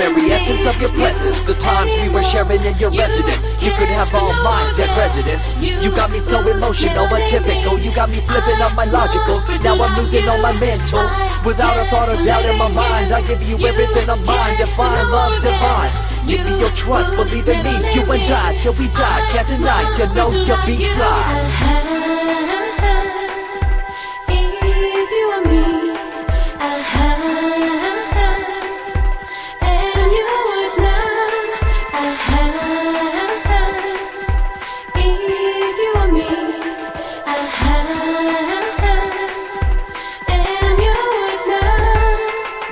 very essence of your presence. The times we were sharing in your residence, you could have all my dead residents. You got me so emotional, atypical. You got me flipping up my logicals. Now I'm losing all my mentals. Without a thought or doubt in my mind, I give you everything of mine. Define love divine. Give me your trust, believe in me. You and I, till we die, can't deny. You know you'll be fly.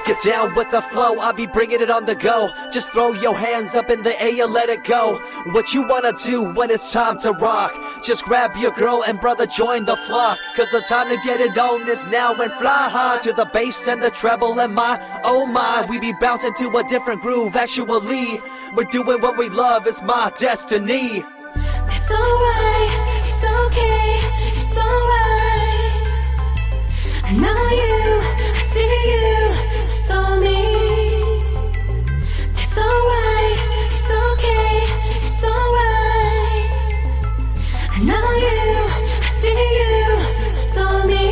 Get down with the flow, I'll be bringing it on the go. Just throw your hands up in the air, let it go. What you wanna do when it's time to rock? Just grab your girl and brother, join the flock. Cause the time to get it on is now and fly high to the bass and the treble and my, oh my. We be bouncing to a different groove, actually. We're doing what we love, it's my destiny. That's alright, it's okay, it's alright. I know you, I see you, just on me. That's alright, it's okay, it's alright. I know you, I see you, just on me.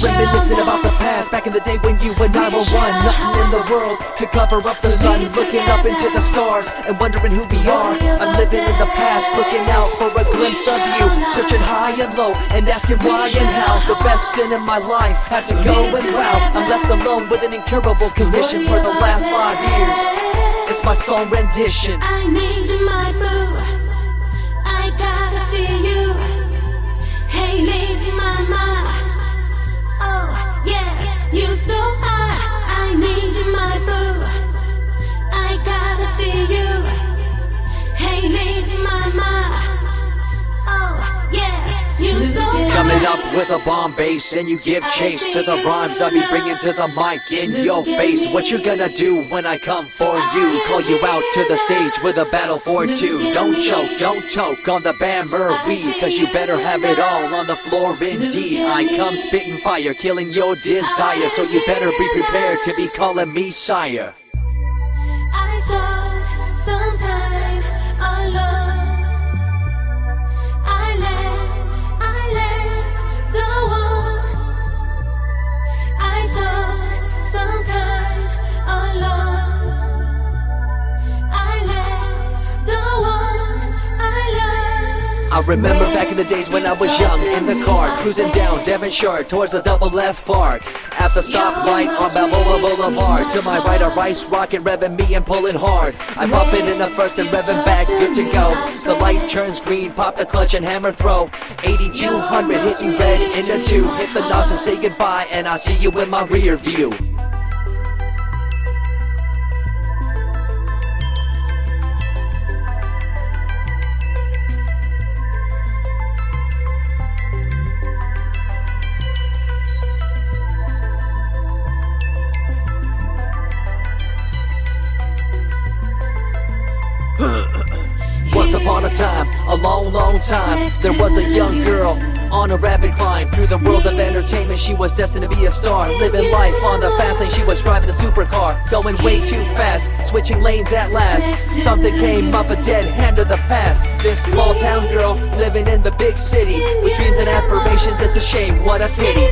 Reminiscing about the past, back in the day when you and I were one. Nothing in the world could cover up the sun. Looking up into the stars and wondering who we are. I'm living in the past, looking out for a glimpse of you. Searching high and low and asking why and how. The best thing in my life had to go and wow. I'm left alone with an incurable condition for the last 5 years. It's my song rendition. I need you, my boo. I gotta see you. Hey, lady, mama. Oh, yes, you so hot. I need you, my boo. I gotta see you. Hey, lady, mama. Oh, yes, you so hot. Coming up with a bomb bass and you give chase to the rhymes I be bringing to the mic in your face. What you gonna do when I come for you? Call you out to the stage with a battle for two. Don't choke on the Bambury, cause you better have it all on the floor indeed. I come spitting fire, killing your desire, so you better be prepared to be calling me sire. I saw some time alone. I let go on. I saw some time alone. I let go on. I remember back in the days when I was young, in the car, cruising down Devonshire towards the double F arc. At the stoplight on Balboa Boulevard, to my right a rice rocket revving me and pulling hard. I'm bumping in the first and revving back, good to go. The light turns green, pop the clutch and hammer throw. 8200 hit me red in the 2. Hit the NOS and say goodbye, and I see you in my rear view. Once upon a time, a long time, there was a young girl on a rapid climb through the world of entertainment. She was destined to be a star, living life on the fast lane. She was driving a supercar, going way too fast, switching lanes at last. Something came up, a dead hand of the past. This small town girl living in the big city with dreams and aspirations. It's a shame, what a pity.